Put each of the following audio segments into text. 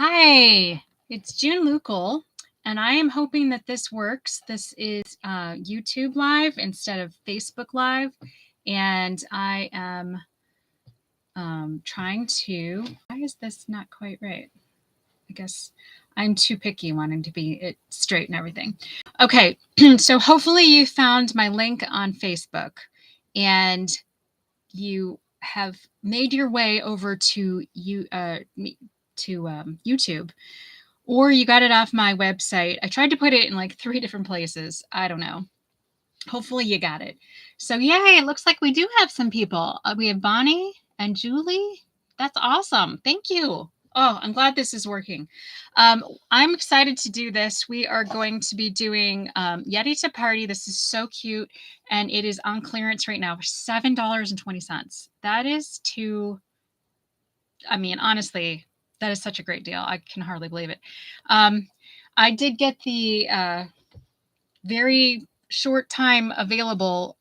Hi, it's June Lucal, and I am hoping that this works. This is YouTube Live instead of Facebook Live, and I am trying to. Why is this not quite right? I guess I'm too picky wanting to be it straight and everything. Okay, so hopefully you found my link on Facebook, and you have made your way over to YouTube, or you got it off my website. I tried to put it in like 3 different places. I don't know. Hopefully you got it. So yay, it looks like we do have some people. We have Bonnie and Julie. That's awesome. Thank you. Oh, I'm glad this is working. I'm excited to do this. We are going to be doing Yeti To Party. This is so cute, and it is on clearance right now for $7.20. That is too, I mean, honestly, that is such a great deal. I can hardly believe it. I did get the very short time available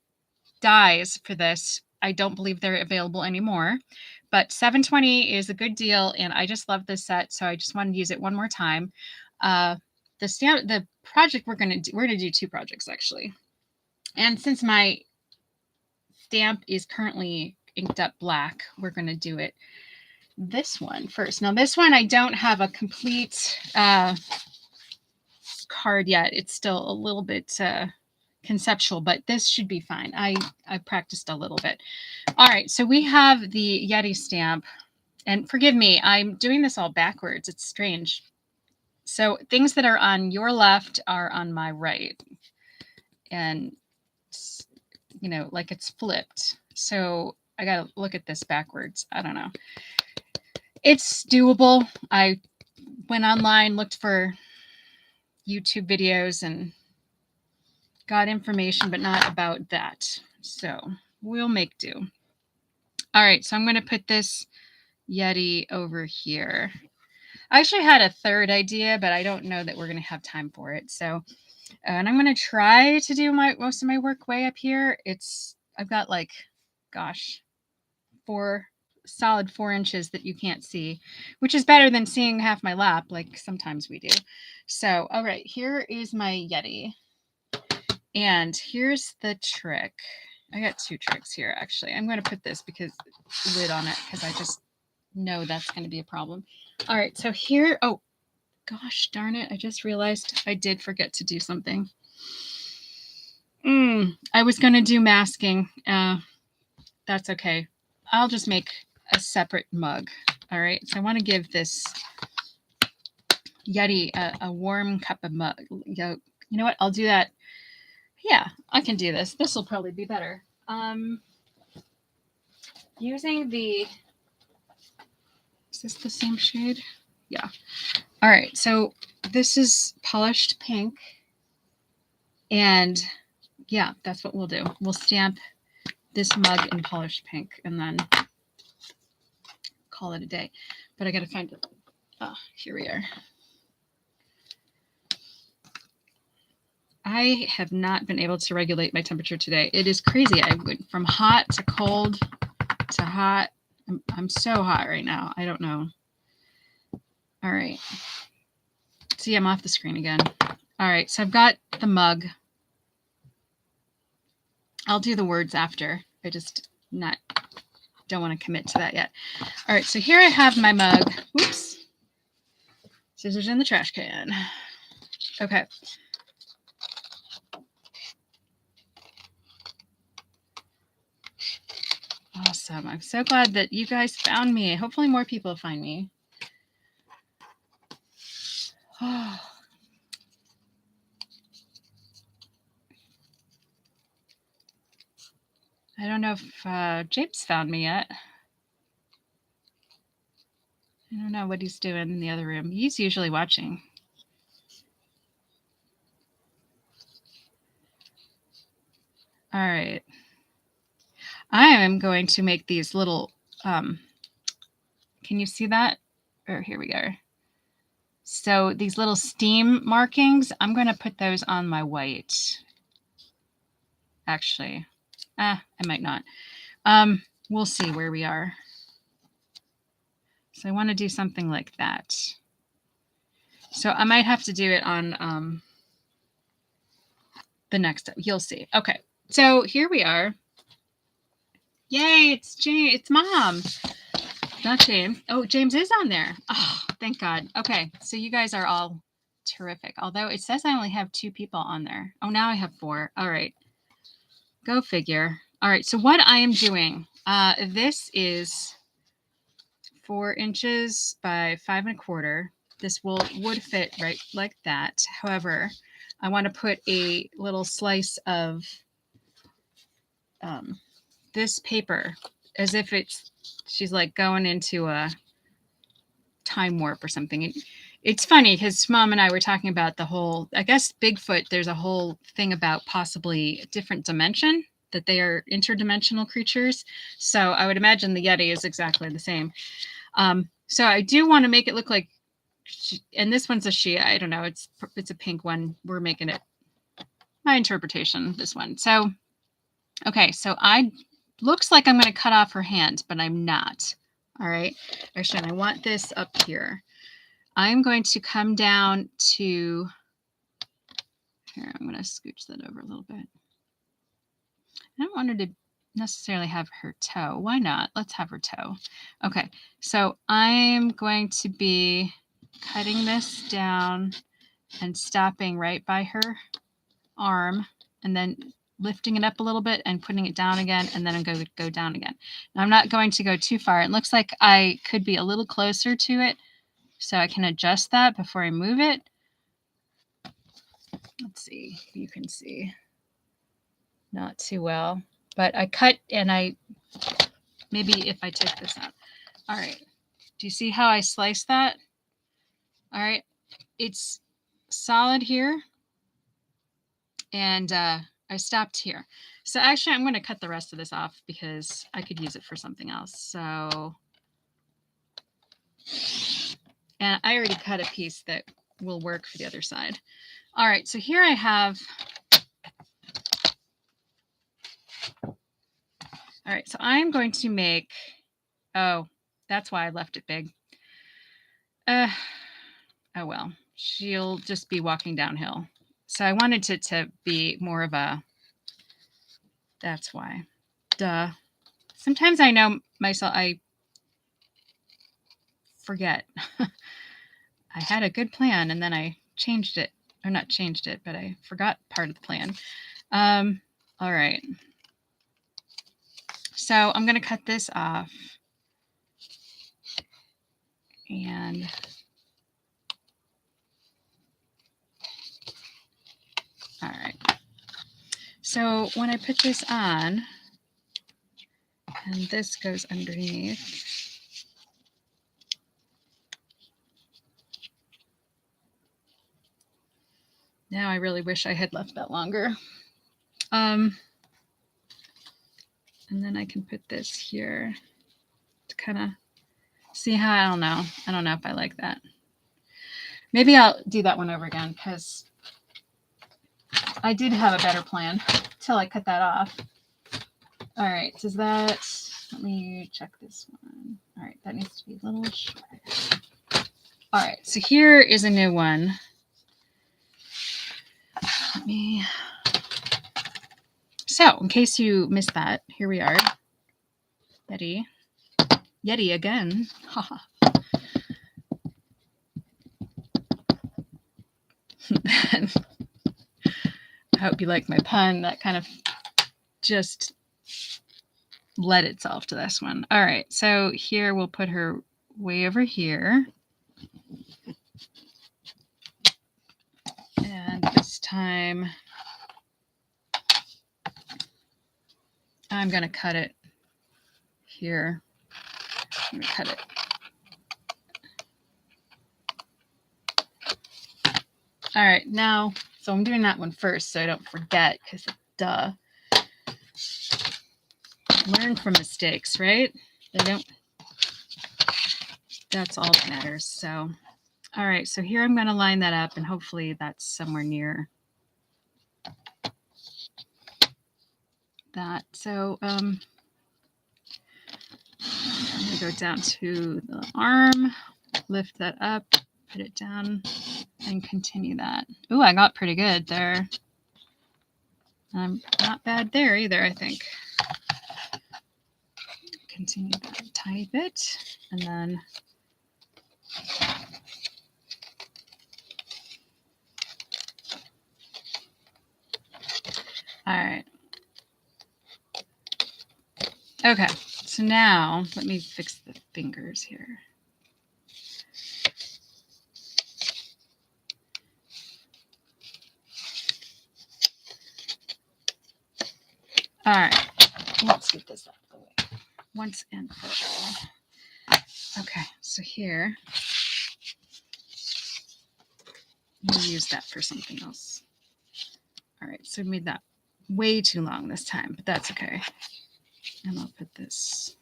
dies for this. I don't believe they're available anymore, but $7.20 is a good deal, and I just love this set, so I just wanted to use it one more time. The project we're gonna do 2 projects actually, and since my stamp is currently inked up black, we're gonna do it this one first. Now this one I don't have a complete card yet. It's still a little bit conceptual, but this should be fine. I practiced a little bit. All right, so we have the Yeti stamp, and forgive me, I'm doing this all backwards. It's strange. So things that are on your left are on my right, and you know, like it's flipped. So I gotta look at this backwards. I don't know. It's doable. I went online, looked for YouTube videos, and got information, but not about that. So we'll make do. All right, so I'm going to put this Yeti over here. I actually had a third idea, but I don't know that we're going to have time for it. So, and I'm going to try to do most of my work way up here. I've got like, gosh, solid 4 inches that you can't see, which is better than seeing half my lap like sometimes we do. So, all right, here is my Yeti. And here's the trick. I got 2 tricks here, actually. I'm going to put this lid on it because I just know that's going to be a problem. All right, so here, oh, gosh darn it. I just realized I did forget to do something. I was going to do masking. That's okay. I'll just make a separate mug. All right, so I want to give this Yeti a warm cup of mug. You know what? I'll do that. Yeah, I can do this. This will probably be better. Using is this the same shade? Yeah. All right, so this is polished pink. And yeah, that's what we'll do. We'll stamp this mug in polished pink and then call it a day. But I got to find it. Oh, here we are. I have not been able to regulate my temperature today. It is crazy. I went from hot to cold to hot. I'm so hot right now. I don't know. All right. See, I'm off the screen again. All right, so I've got the mug. I'll do the words after. I just don't want to commit to that yet. All right, so here I have my mug. Oops. Scissors in the trash can. Okay. Awesome. I'm so glad that you guys found me. Hopefully more people find me. Oh. I don't know if James found me yet. I don't know what he's doing in the other room. He's usually watching. All right. I am going to make these little, can you see that? Or here we go. So these little steam markings, I'm going to put those on my white. Actually, I might not. We'll see where we are. So I want to do something like that. So I might have to do it on the next step. You'll see. Okay. So here we are. Yay, it's James. It's Mom. Not James. Oh, James is on there. Oh, thank God. Okay. So you guys are all terrific. Although it says I only have 2 people on there. Oh, now I have 4. All right. Go figure. All right. So what I am doing, this is 4 inches by 5 1/4. This would fit right like that. However, I want to put a little slice of this paper as if she's like going into a time warp or something. It's funny because Mom and I were talking about the whole, I guess Bigfoot, there's a whole thing about possibly a different dimension, that they are interdimensional creatures. So I would imagine the Yeti is exactly the same. So I do want to make it look like, and this one's a she, I don't know, it's a pink one. We're making it my interpretation, this one. So, okay, so looks like I'm going to cut off her hand, but I'm not. All right. Actually, I want this up here. I'm going to come down to here. I'm going to scooch that over a little bit. I don't want her to necessarily have her toe. Why not? Let's have her toe. Okay. So I'm going to be cutting this down and stopping right by her arm, and then lifting it up a little bit and putting it down again, and then I'm going to go down again. Now, I'm not going to go too far. It looks like I could be a little closer to it, so I can adjust that before I move it. Let's see if you can see. Not too well, but I cut, and maybe if I take this out. All right. Do you see how I slice that? All right. It's solid here, and I stopped here. So actually, I'm going to cut the rest of this off because I could use it for something else. So, and I already cut a piece that will work for the other side. All right, so here I have, all right, so I'm going to make, oh, that's why I left it big. Oh well, she'll just be walking downhill. So I wanted it to be more of a, that's why. Duh. Sometimes I know myself, I forget. I had a good plan and then I changed it, or not changed it, but I forgot part of the plan. All right. So I'm going to cut this off. And all right. So when I put this on, and this goes underneath, now I really wish I had left that longer. And then I can put this here to kind of see how, I don't know if I like that. Maybe I'll do that one over again because I did have a better plan till I cut that off. All right, does that, let me check this one. All right, that needs to be a little shorter. All right, so here is a new one. So in case you missed that, here we are. Yeti again. I hope you like my pun. That kind of just led itself to this one. All right, so here we'll put her way over here. And this time I'm going to cut it here. I'm going to cut it. All right, now, so I'm doing that one first so I don't forget because duh. Learn from mistakes, right? That's all that matters. So, all right, so here I'm going to line that up and hopefully that's somewhere near that. So, I'm going to go down to the arm, lift that up, put it down and continue that. Ooh, I got pretty good there. I'm not bad there either, I think. Continue that a tiny bit, and then all right. Okay, so now let me fix the fingers here. All right, let's get this out of the way once and for all. Okay, so here, we'll use that for something else. All right, so we made that way too long this time, but that's okay. And I'll put this.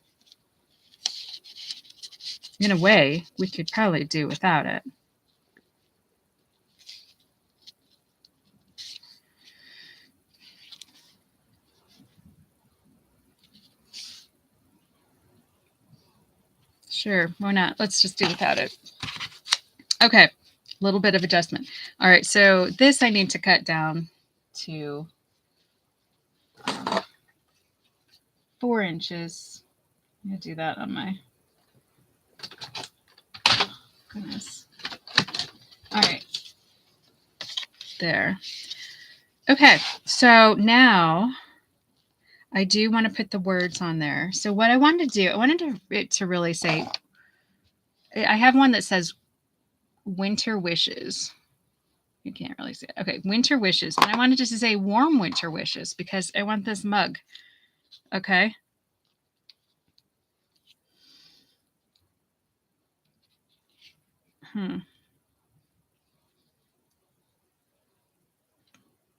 In a way, we could probably do without it. Sure, why not? Let's just do without it. Okay, a little bit of adjustment. All right, so this I need to cut down to 4 inches. I'm going to do that on my... Goodness. All right. There. Okay, so now I do want to put the words on there. So what I wanted to do, I wanted it to really say, I have one that says winter wishes. You can't really see it. Okay, winter wishes. But I wanted just to say warm winter wishes because I want this mug. Okay.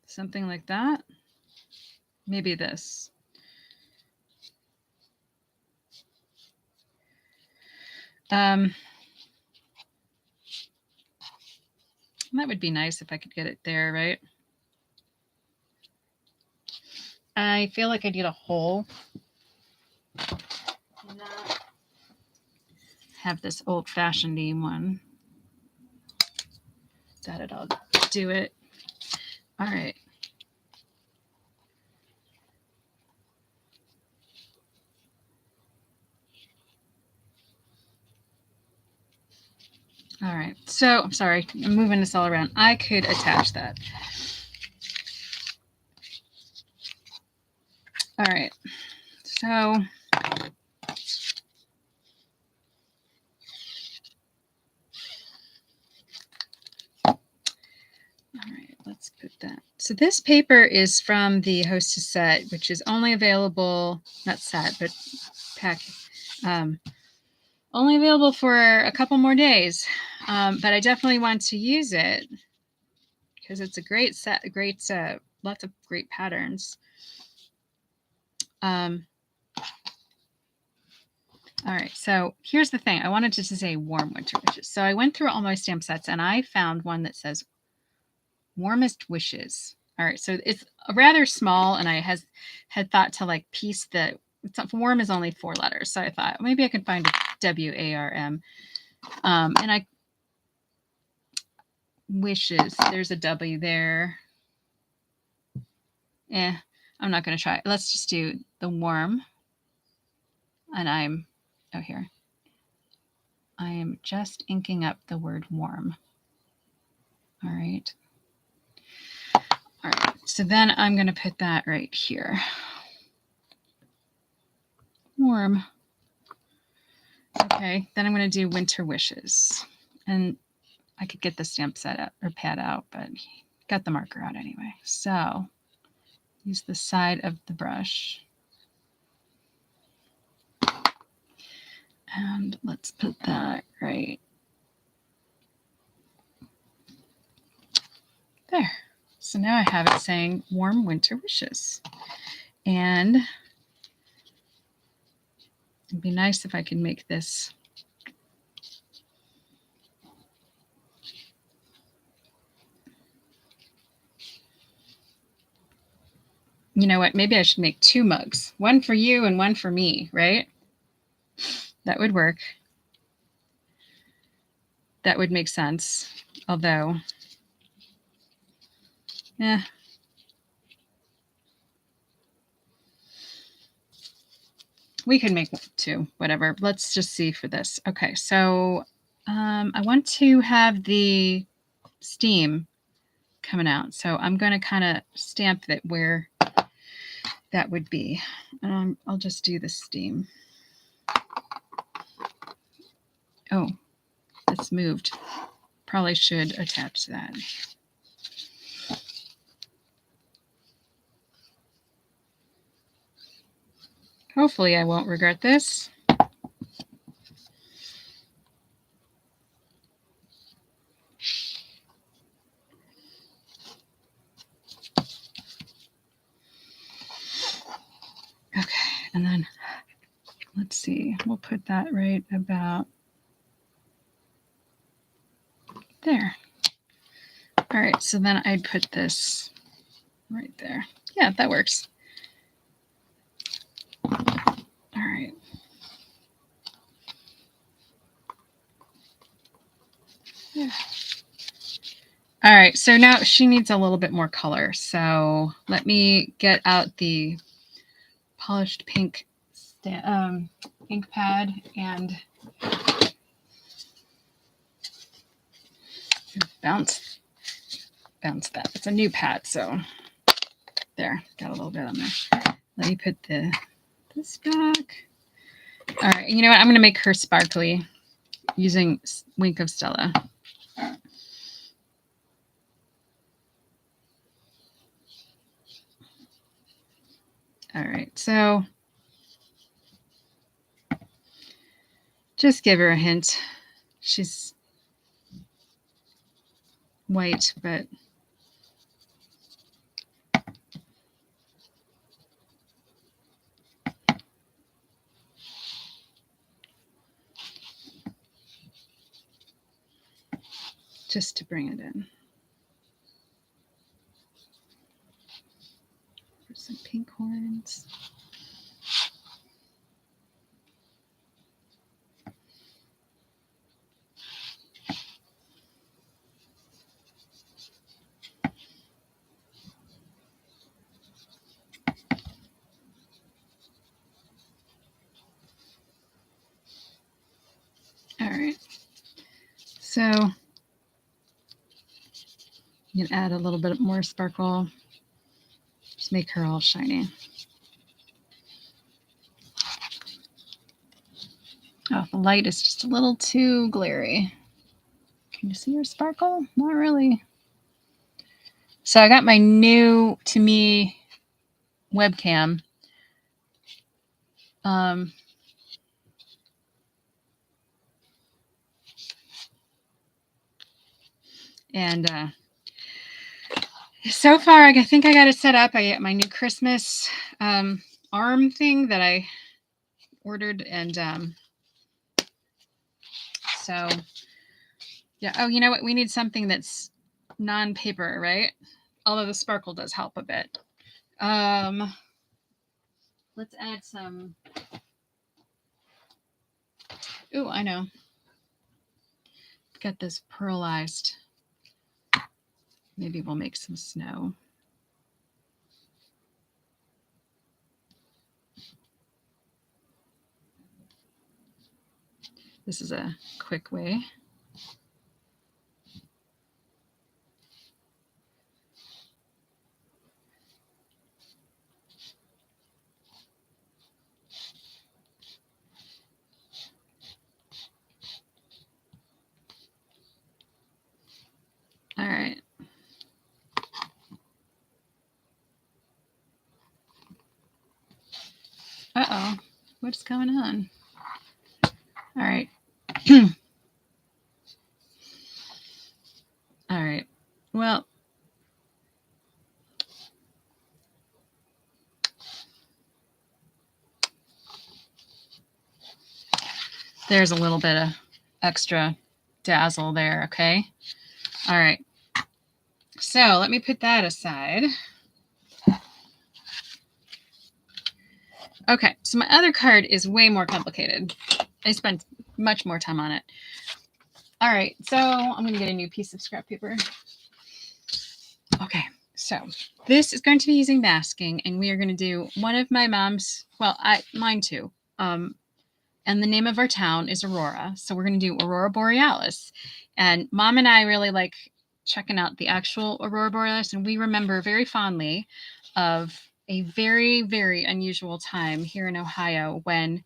Something like that. Maybe this. That would be nice if I could get it there, right? I feel like I need a hole. Have this old-fashioned one. That'll do it. All right. All right. So I'm sorry. I'm moving this all around. I could attach that. All right. So all right, let's put that. So this paper is from the Hostess set, which is only available, not set, but pack, only available for a couple more days. But I definitely want to use it because it's a great set, lots of great patterns. All right, so here's the thing. I wanted to say warm winter wishes. So I went through all my stamp sets and I found one that says warmest wishes. All right, so it's rather small and I had thought to like piece the, warm is only 4 letters. So I thought maybe I could find a W-A-R-M. And I, wishes, there's a W there. I'm not going to try it. Let's just do the warm. And here. I am just inking up the word warm. All right. All right. So then I'm going to put that right here. Warm. Okay. Then I'm going to do winter wishes. And I could get the stamp set out or pad out, but got the marker out anyway. So use the side of the brush. And let's put that right there. So now I have it saying warm winter wishes. And it'd be nice if I could make this you know what? Maybe I should make 2 mugs. One for you and one for me, right? That would work. That would make sense. Although, yeah. We can make 2, whatever. Let's just see for this. Okay, so I want to have the steam coming out. So I'm going to kind of stamp it where that would be. I'll just do the steam. Oh, it's moved. Probably should attach that. Hopefully I won't regret this. Okay, and then let's see. We'll put that right about there. All right, so then I'd put this right there. Yeah, that works. All right. Yeah. All right, so now she needs a little bit more color. So let me get out the polished pink ink pad and bounce that. It's a new pad, so there, got a little bit on there. Let me put this back. All right, you know what? I'm going to make her sparkly using Wink of Stella. All right, so just give her a hint. She's white, but just to bring it in. For some pink horns. All right, so you can add a little bit more sparkle. Just make her all shiny. Oh, the light is just a little too glary. Can you see her sparkle? Not really. So I got my new, to me, webcam. And so far, I think I got it set up. I got my new Christmas arm thing that I ordered. And so, yeah. Oh, you know what? We need something that's non-paper, right? Although the sparkle does help a bit. Let's add some. Ooh, I know. Got this pearlized. Maybe we'll make some snow. This is a quick way. All right. Uh-oh. What's going on? All right. All right. Well, there's a little bit of extra dazzle there, okay? All right. So let me put that aside. Okay, so my other card is way more complicated. I spent much more time on it. All right, so I'm going to get a new piece of scrap paper. Okay, so this is going to be using masking, and we are going to do one of my mom's, well, mine too. And the name of our town is Aurora, so we're going to do Aurora Borealis. And Mom and I really like checking out the actual Aurora Borealis, and we remember very fondly of a very, very unusual time here in Ohio when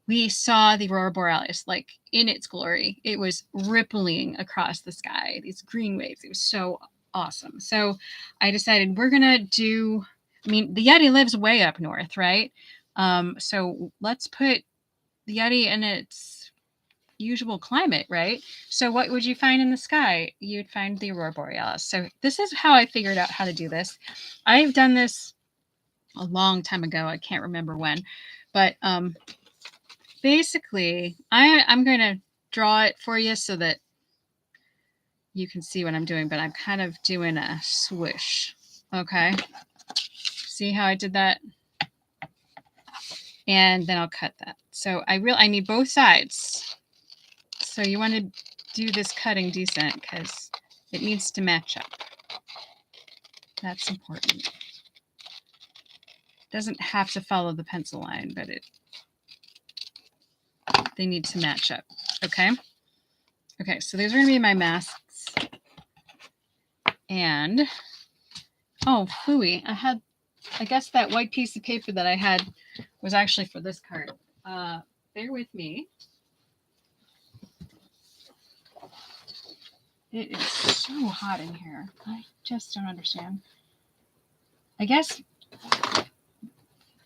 we saw the Aurora Borealis like in its glory. It was rippling across the sky, these green waves. It was so awesome. So I decided we're going to do, I mean, the Yeti lives way up north, right? So let's put the Yeti in its usual climate, right? So what would you find in the sky? You'd find the Aurora Borealis. So this is how I figured out how to do this. I've done this a long time ago. I can't remember when. But basically, I'm going to draw it for you so that you can see what I'm doing. But I'm kind of doing a swoosh. Okay. See how I did that? And then I'll cut that. So I need both sides. So you want to do this cutting decent because it needs to match up. That's important. It doesn't have to follow the pencil line, but they need to match up. Okay. Okay, so these are going to be my masks. And, oh, phooey. I guess that white piece of paper that I had was actually for this card. Bear with me. It is so hot in here. I just don't understand. I guess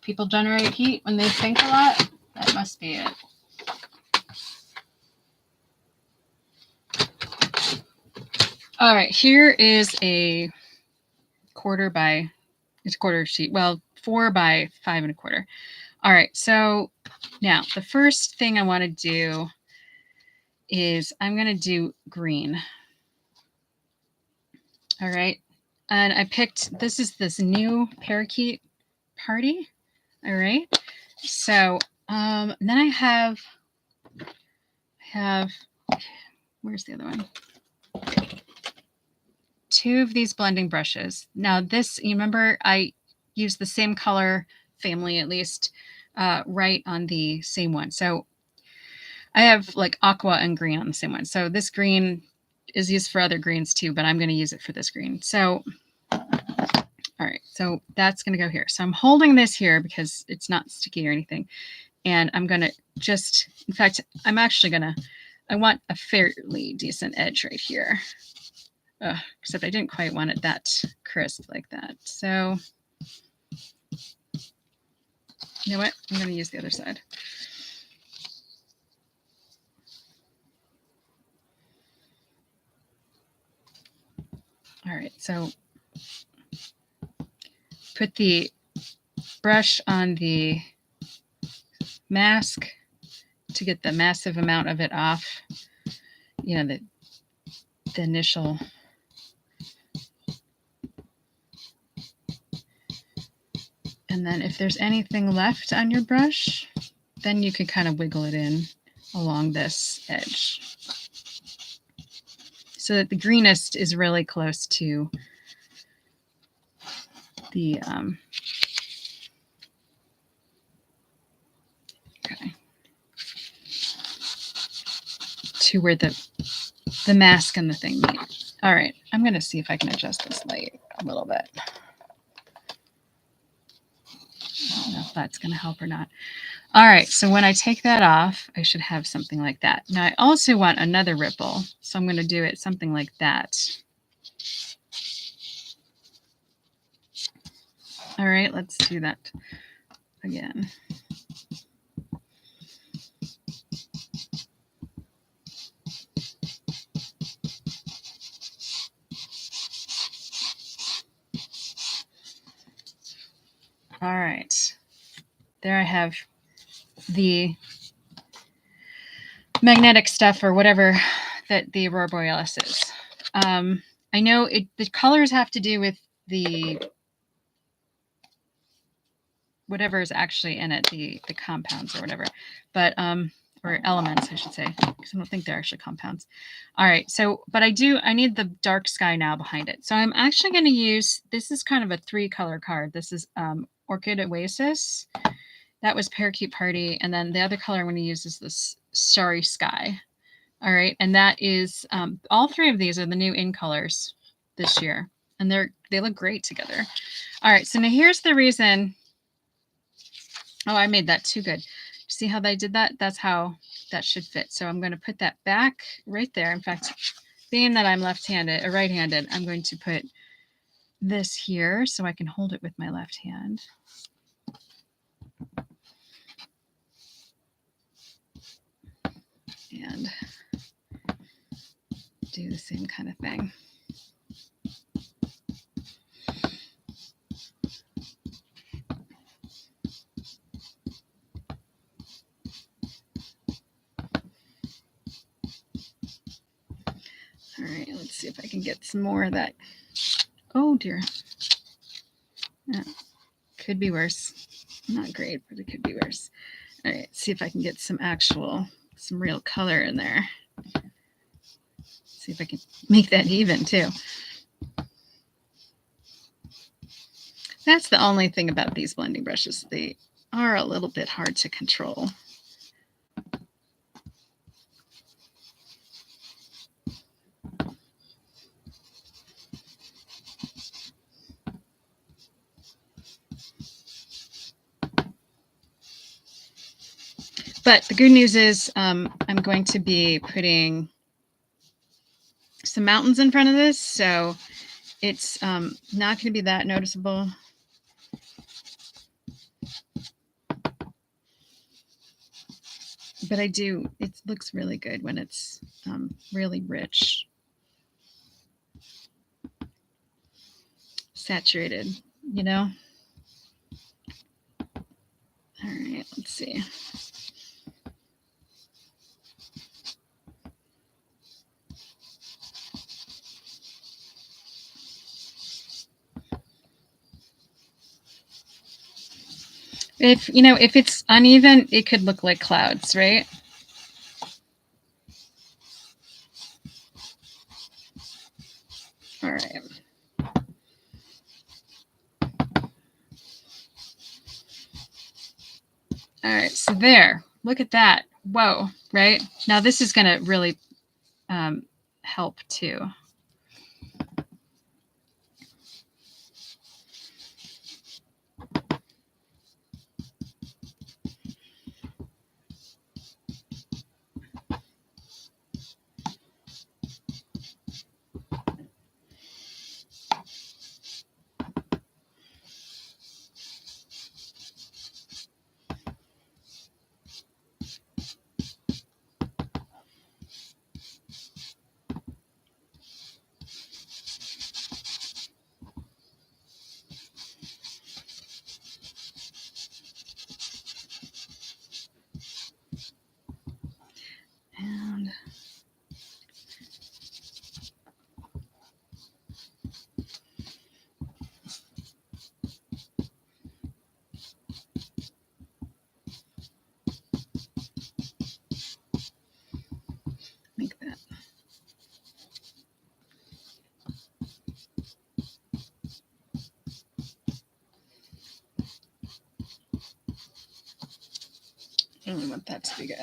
people generate heat when they think a lot. That must be it. All right, here is a quarter sheet. Well, 4 by 5 1/4. All right, so now the first thing I want to do is I'm going to do green. All right, and I picked, this is this new parakeet party. All right, so then I have, where's the other one? 2 of these blending brushes. Now this, you remember I used the same color family at least right on the same one. So I have like aqua and green on the same one. So this green is used for other greens too, but I'm going to use it for this green. So, all right, so that's going to go here. So I'm holding this here because it's not sticky or anything. And I'm going to just, in fact, I'm actually going to, I want a fairly decent edge right here. Except I didn't quite want it that crisp like that. So, you know what? I'm going to use the other side. All right, so put the brush on the mask to get the massive amount of it off. You know, the initial. And then if there's anything left on your brush, then you can kind of wiggle it in along this edge so that the greenest is really close to the to where the mask and the thing meet. All right, I'm going to see if I can adjust this light a little bit. I don't know if that's going to help or not. All right, so when I take that off, I should have something like that. Now I also want another ripple, so I'm going to do it something like that. All right, let's do that again. All right, there I have the magnetic stuff or whatever that the Aurora Borealis is. I know the colors have to do with the whatever is actually in it, the compounds or whatever. But or elements, I should say, because I don't think they're actually compounds. All right, so, but I need the dark sky now behind it. So I'm actually going to use, this is kind of a 3-color card. This is Orchid Oasis. That was Parakeet Party. And then the other color I'm going to use is this Starry Sky. All right, and that is, all 3 of these are the new in colors this year. And they look great together. All right, so now here's the reason. Oh, I made that too good. See how they did that? That's how that should fit. So I'm going to put that back right there. In fact, being that I'm left-handed or right-handed, I'm going to put this here so I can hold it with my left hand. And do the same kind of thing. All right, let's see if I can get some more of that. Oh dear. Yeah, could be worse. Not great, but it could be worse. All right, see if I can get some real color in there. See if I can make that even too. That's the only thing about these blending brushes. They are a little bit hard to control. But the good news is I'm going to be putting some mountains in front of this, so it's not going to be that noticeable. But it looks really good when it's really rich, saturated, you know? All right, let's see. If it's uneven, it could look like clouds, right? All right. All right, so there. Look at that. Whoa, right? Now this is going to really help too. And like that. I really want that to be good.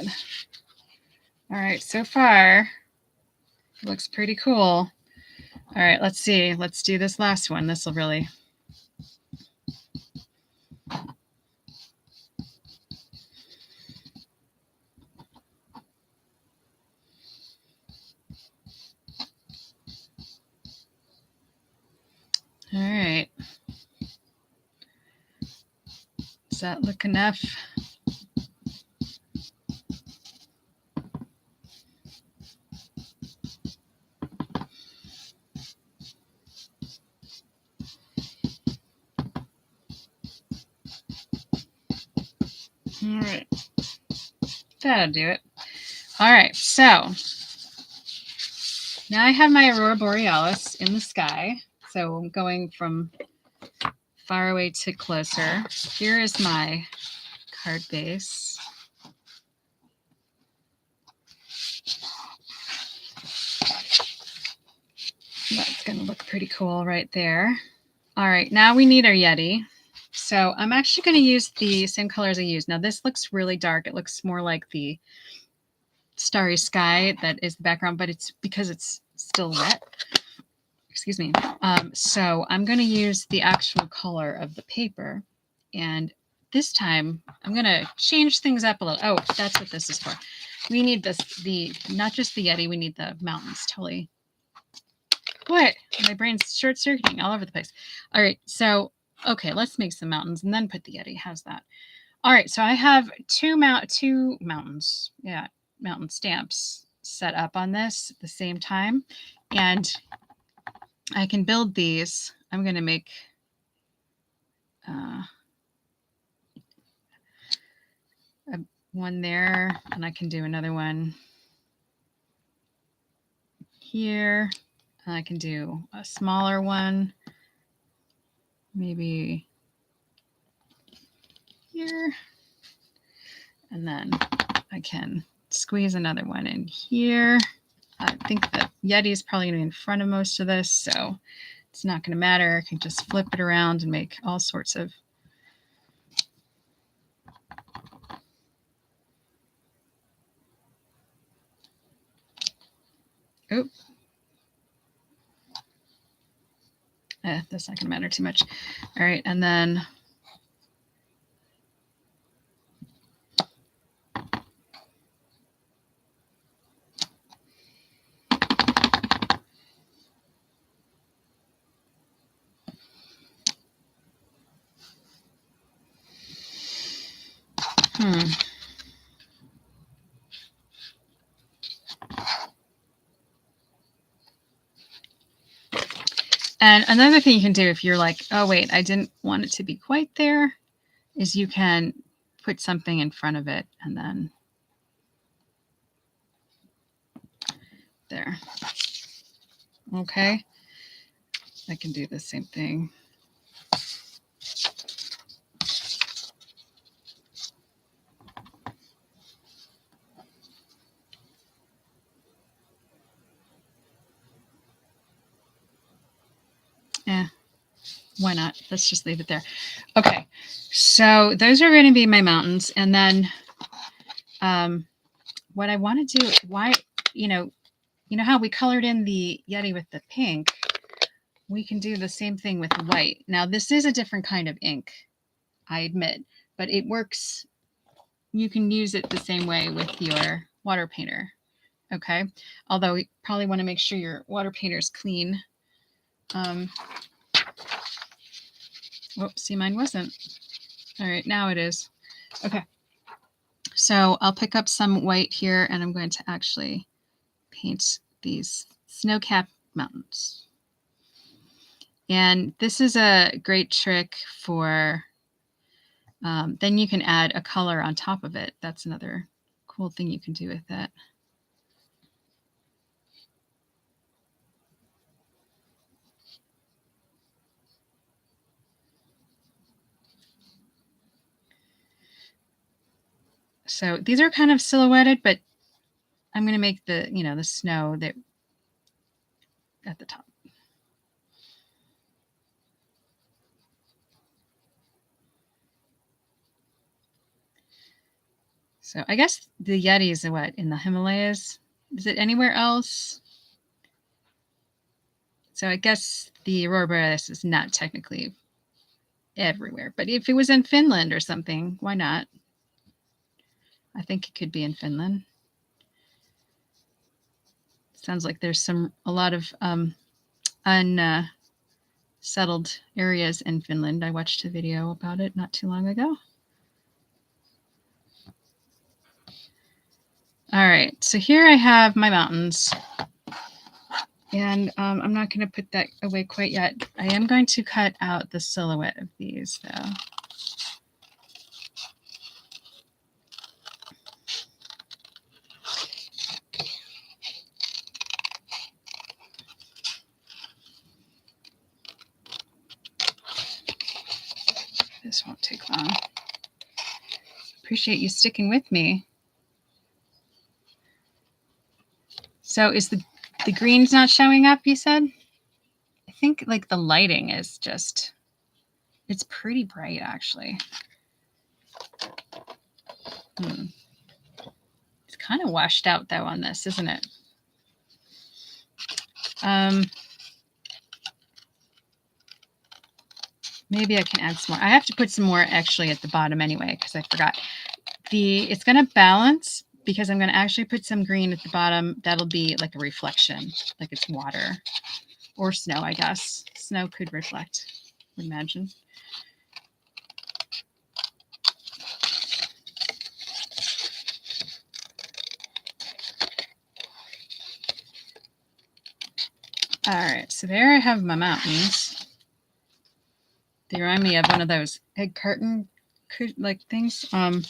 All right, so far, it looks pretty cool. All right, let's see. Let's do this last one. This will really... All right. Does that look enough? All right. That'll do it. All right, so now I have my Aurora Borealis in the sky. So I'm going from far away to closer. Here is my card base. That's going to look pretty cool right there. All right, now we need our Yeti. So I'm actually going to use the same colors I used. Now this looks really dark. It looks more like the starry sky that is the background, but it's because it's still wet. Excuse me. So I'm going to use the actual color of the paper. And this time I'm going to change things up a little. Oh, that's what this is for. We need this, not just the Yeti, we need the mountains. Totally. What? My brain's short circuiting all over the place. All right. So, okay, let's make some mountains and then put the Yeti. How's that? All right. So I have two mountains. Yeah. Mountain stamps set up on this at the same time. And I can build these. I'm going to make one there, and I can do another one here. And I can do a smaller one, maybe here. And then I can squeeze another one in here. I think the Yeti is probably going to be in front of most of this, so it's not going to matter. I can just flip it around and make all sorts of that's not going to matter too much. All right, and then And another thing you can do if you're like, oh, wait, I didn't want it to be quite there, is you can put something in front of it and then there. Okay. I can do the same thing. Why not? Let's just leave it there. Okay, so those are going to be my mountains. And then what I want to do, you know how we colored in the Yeti with the pink? We can do the same thing with white. Now, this is a different kind of ink, I admit, but it works. You can use it the same way with your water painter. Okay, although you probably want to make sure your water painter is clean. Whoops, see, mine wasn't. All right, now it is. Okay, so I'll pick up some white here, and I'm going to actually paint these snow-capped mountains. And this is a great trick for, then you can add a color on top of it. That's another cool thing you can do with it. So these are kind of silhouetted, but I'm going to make the, the snow that at the top. So I guess the Yeti is what, in the Himalayas? Is it anywhere else? So I guess the aurora borealis is not technically everywhere, but if it was in Finland or something, why not? I think it could be in Finland. Sounds like there's a lot of unsettled areas in Finland. I watched a video about it not too long ago. All right, so here I have my mountains. And I'm not going to put that away quite yet. I am going to cut out the silhouette of these, though. This won't take long. Appreciate you sticking with me. So is the green's not showing up, you said? think like the lighting is just, it's pretty bright actually. It's kind of washed out though on this, isn't it? Maybe I can add some more. I have to put some more actually at the bottom anyway, because I forgot. It's going to balance because I'm going to actually put some green at the bottom. That'll be like a reflection, like it's water or snow, I guess. Snow could reflect, I would imagine. All right, so there I have my mountains. They remind me of one of those egg carton like things. And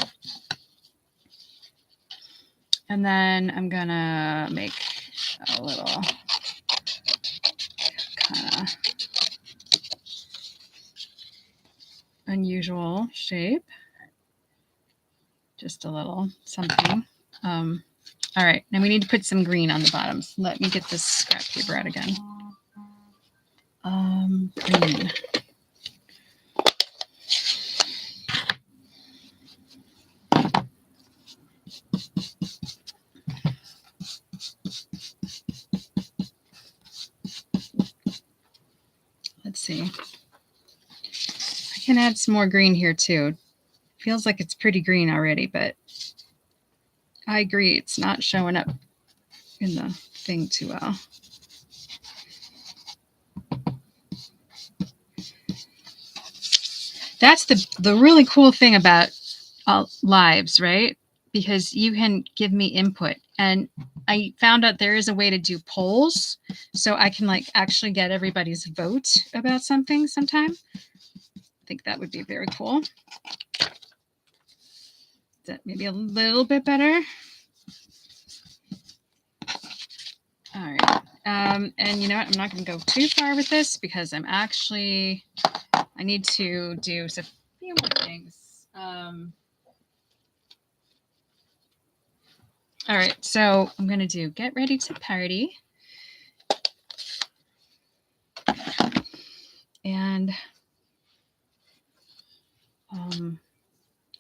then I'm gonna make a little kind of unusual shape. Just a little something. All right, now we need to put some green on the bottoms. Let me get this scrap paper out again. Green. Let's see. I can add some more green here too. Feels like it's pretty green already, but I agree, it's not showing up in the thing too well. That's the really cool thing about lives, right? Because you can give me input, and I found out there is a way to do polls, so I can like actually get everybody's vote about something sometime. I think that would be very cool. Is that maybe a little bit better? All right. And you know what? I'm not going to go too far with this because I need to do a few more things. All right. So I'm going to do Get Ready to Party. And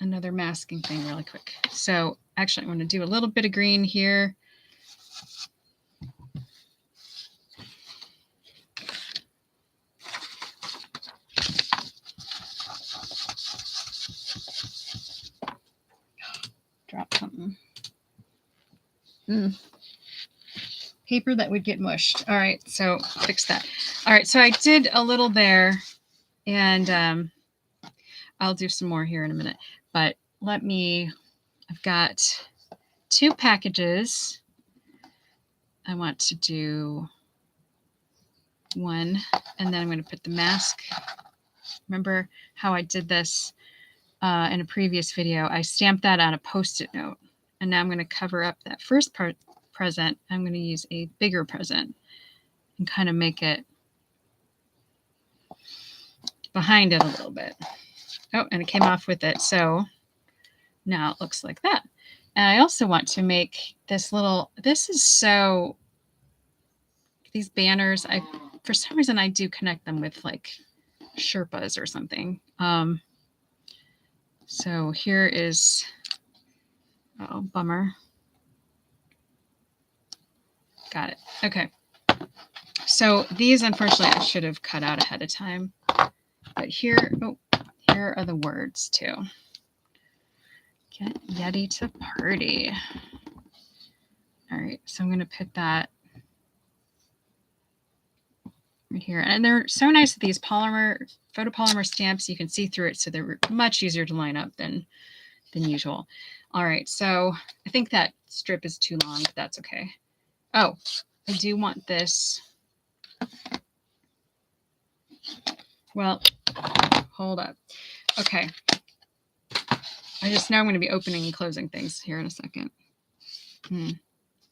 another masking thing really quick. So actually, I'm going to do a little bit of green here. Drop something. Paper that would get mushed. All right, so fix that. All right, so I did a little there, and I'll do some more here in a minute. But I've got 2 packages. I want to do one, and then I'm going to put the mask. Remember how I did this in a previous video? I stamped that on a Post-it note, and now I'm going to cover up that first present. I'm going to use a bigger present and kind of make it behind it a little bit. Oh, and it came off with it. So now it looks like that. And I also want to make these banners, for some reason I do connect them with like Sherpas or something. So here is, oh, bummer. Got it. Okay. So these, unfortunately, I should have cut out ahead of time. But here are the words too. Get Yeti to Party. All right, so I'm going to put that right here. And they're so nice with these photopolymer stamps. You can see through it, so they're much easier to line up than usual. All right, so I think that strip is too long, but that's okay. Oh, I do want this. Well, hold up. Okay. I just know I'm going to be opening and closing things here in a second.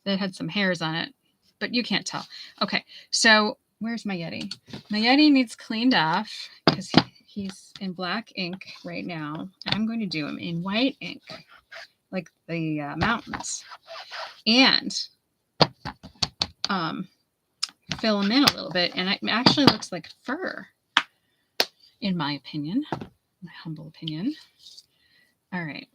That had some hairs on it, but you can't tell. Okay, so where's my Yeti? My Yeti needs cleaned off because he's in black ink right now. I'm going to do him in white ink, like the mountains. And fill them in a little bit, and it actually looks like fur, in my opinion, my humble opinion. All right.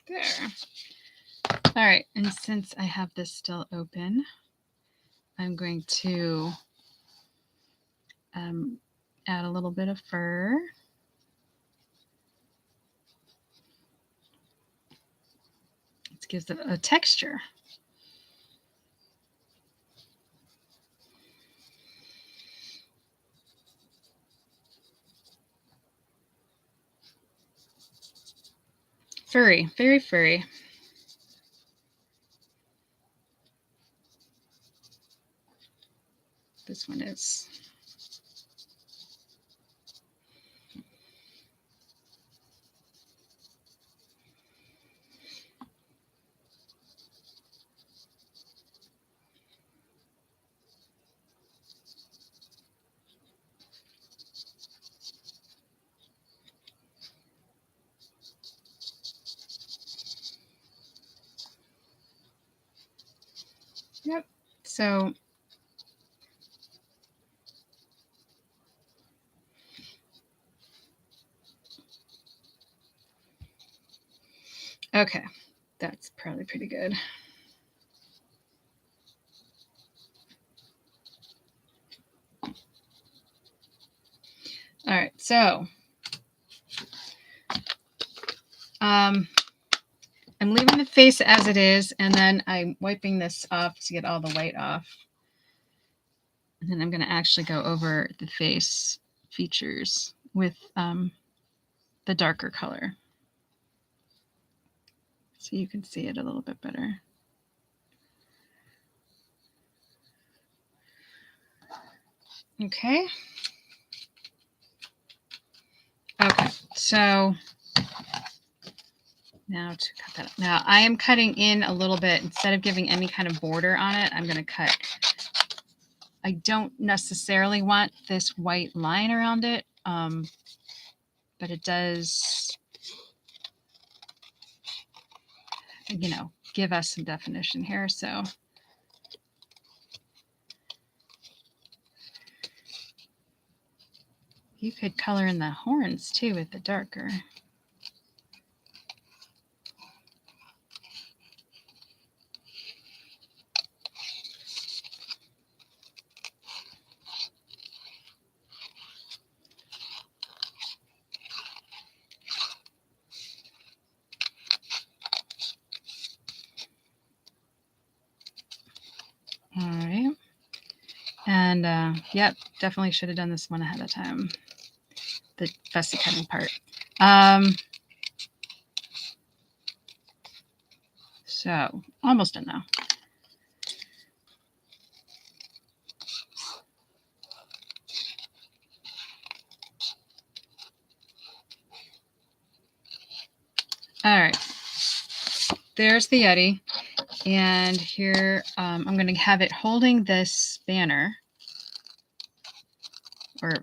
There. All right, and since I have this still open, I'm going to add a little bit of fur. It gives it a texture. Furry, very furry. This one is. Yep. So okay, that's probably pretty good. All right, so I'm leaving the face as it is, and then I'm wiping this off to get all the white off. And then I'm going to actually go over the face features with the darker color, so you can see it a little bit better. Okay. Okay, so now to cut that up. Now I am cutting in a little bit. Instead of giving any kind of border on it, I'm going to cut. I don't necessarily want this white line around it, but it does, you know, give us some definition here. So you could color in the horns too with the darker. All right. And yep, definitely should have done this one ahead of time. The fussy cutting part. So almost done now. All right. There's the Yeti. And here I'm going to have it holding this banner. Or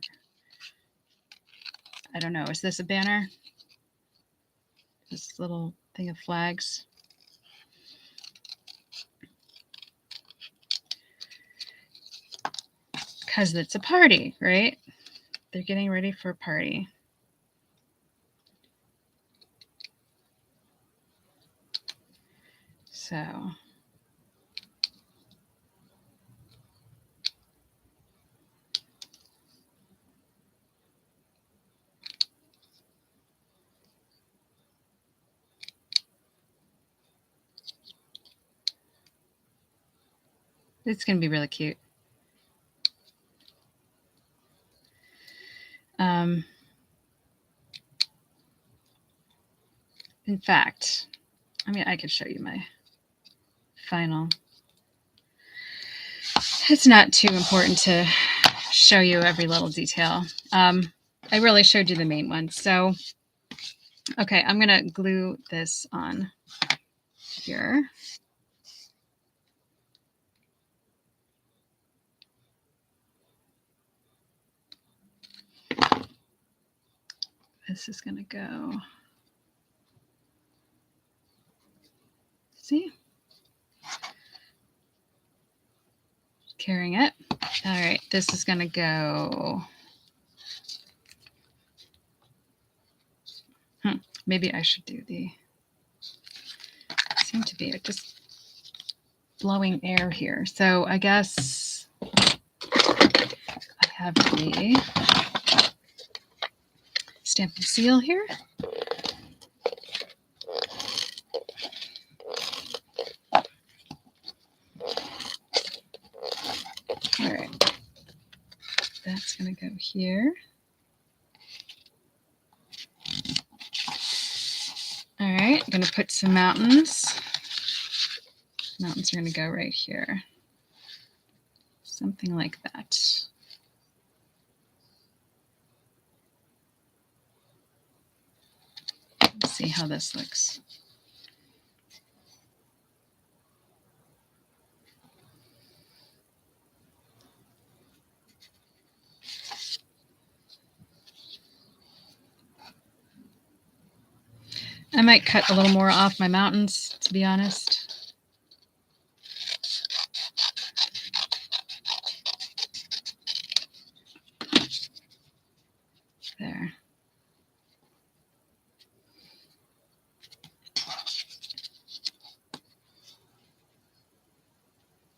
I don't know. Is this a banner? This little thing of flags. Because it's a party, right? They're getting ready for a party. So it's going to be really cute. In fact, I mean, I could show you my final. It's not too important to show you every little detail. I really showed you the main one. So, okay, I'm going to glue this on. here. This is going to go. See? Carrying it. All right, this is going to go. Maybe I should do the. Seem to be just blowing air here. So I guess I have the stamp and seal here. All right, that's going to go here. All right, I'm going to put some mountains. Mountains are going to go right here. Something like that. Let's see how this looks. I might cut a little more off my mountains, to be honest. There.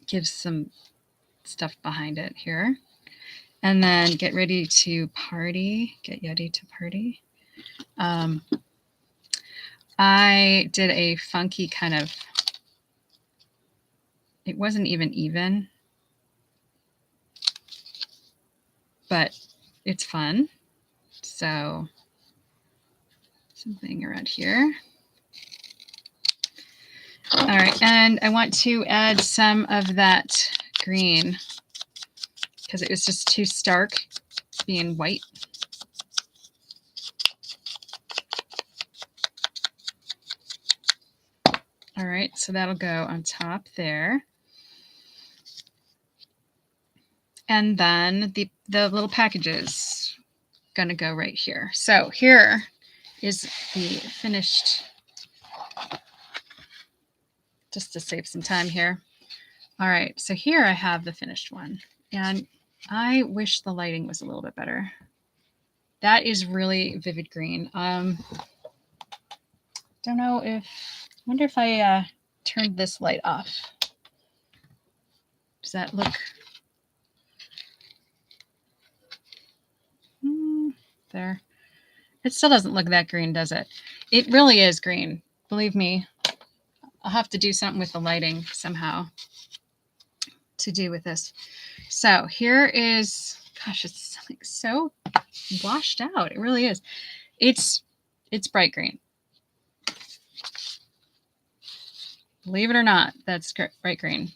Gives some stuff behind it here. And then get ready to party. Get Yeti to party. I did a funky kind of, it wasn't even, but it's fun. So something around here. All right, and I want to add some of that green because it was just too stark being white. All right, so that'll go on top there. And then the little packages gonna go right here. So here is the finished, just to save some time here. All right, so here I have the finished one. And I wish the lighting was a little bit better. That is really vivid green. Don't know if, I wonder if I turned this light off. Does that look? There. It still doesn't look that green, does it? It really is green. Believe me. I'll have to do something with the lighting somehow to do with this. So here is, gosh, it's like so washed out. It really is. It's bright green. Believe it or not, that's bright green.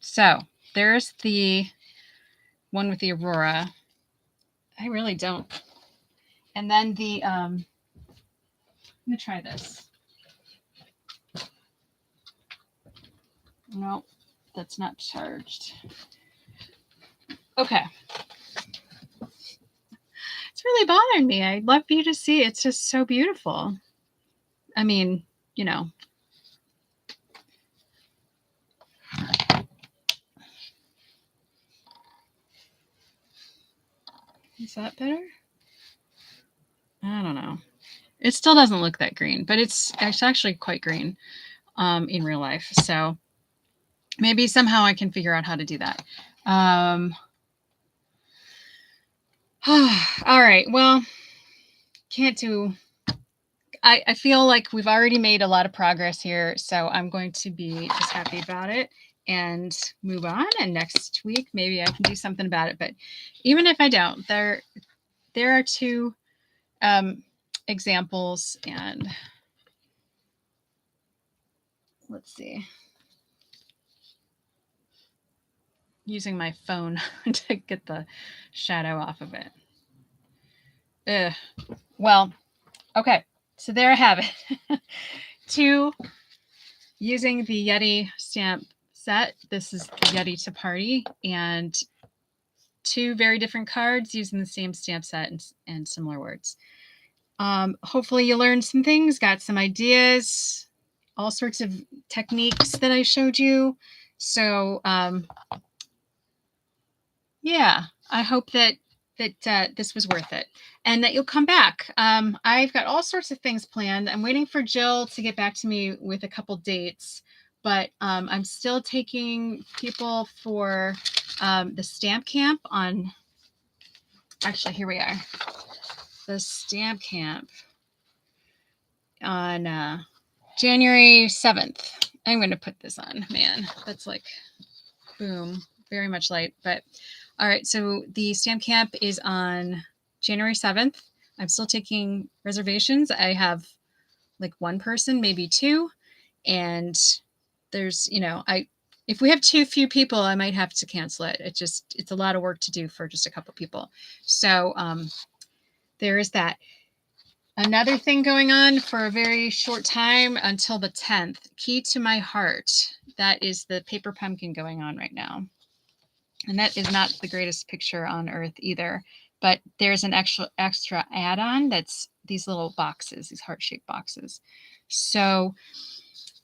So there's the one with the aurora. I really don't. And then the, I'm going to try this. No, that's not charged. Okay. It's really bothering me. I'd love for you to see. It's just so beautiful. I mean, you know. Is that better? I don't know. It still doesn't look that green, but it's actually quite green in real life. So maybe somehow I can figure out how to do that. All right. Well, can't do. I feel like we've already made a lot of progress here, so I'm going to be just happy about it and move on. And next week, maybe I can do something about it. But even if I don't, there are two examples, and let's see. Using my phone to get the shadow off of it. Well, okay. So there I have it. 2 using the Yeti stamp set. This is the Yeti To Party, and 2 very different cards using the same stamp set and similar words. Hopefully you learned some things, got some ideas, all sorts of techniques that I showed you. So yeah, I hope that this was worth it and that you'll come back. I've got all sorts of things planned. I'm waiting for Jill to get back to me with a couple dates, but I'm still taking people for the stamp camp on, actually, here we are. The stamp camp on January 7th. I'm going to put this on, man. That's like, boom, very much light, but all right, so the stamp camp is on January 7th. I'm still taking reservations. I have like 1 person, maybe 2. And there's, if we have too few people, I might have to cancel it. It's a lot of work to do for just a couple people. So there is that. Another thing going on for a very short time until the 10th, Key to My Heart. That is the paper pumpkin going on right now. And that is not the greatest picture on earth either, but there's an extra add-on that's these little boxes, these heart-shaped boxes. So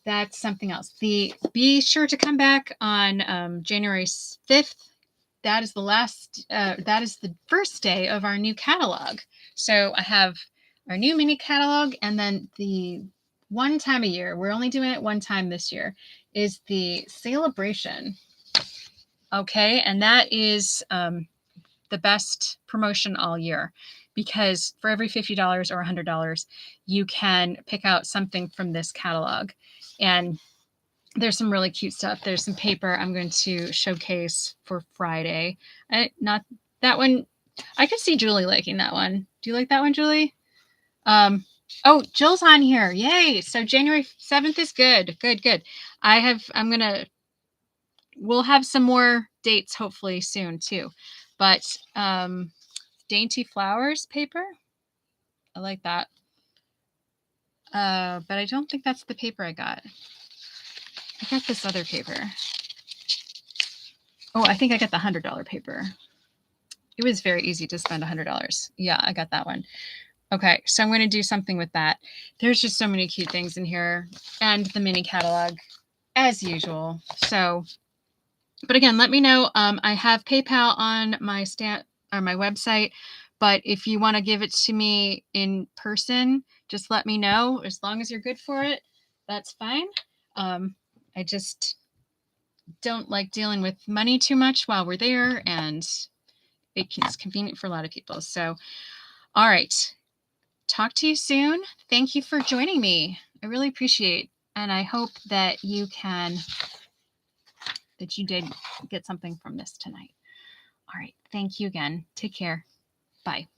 that's something else. Be sure to come back on January 5th. That is the first day of our new catalog. So I have our new mini catalog, and then the one time a year, we're only doing it one time this year, is the celebration. Okay, and that is the best promotion all year, because for every $50 or $100, you can pick out something from this catalog. And there's some really cute stuff. There's some paper I'm going to showcase for Friday. Not that one. I could see Julie liking that one. Do you like that one, Julie? Oh, Jill's on here. Yay. So January 7th is good. Good. We'll have some more dates hopefully soon too. But Dainty Flowers paper. I like that. But I don't think that's the paper I got. I got this other paper. Oh, I think I got the $100 paper. It was very easy to spend $100. Yeah, I got that one. Okay, so I'm going to do something with that. There's just so many cute things in here, and the mini catalog as usual. So, but again, let me know. I have PayPal on my my website, but if you want to give it to me in person, just let me know. As long as you're good for it, that's fine. I just don't like dealing with money too much while we're there, and it's convenient for a lot of people. So, all right. Talk to you soon. Thank you for joining me. I really appreciate, and I hope that you did get something from this tonight. All right. Thank you again. Take care. Bye.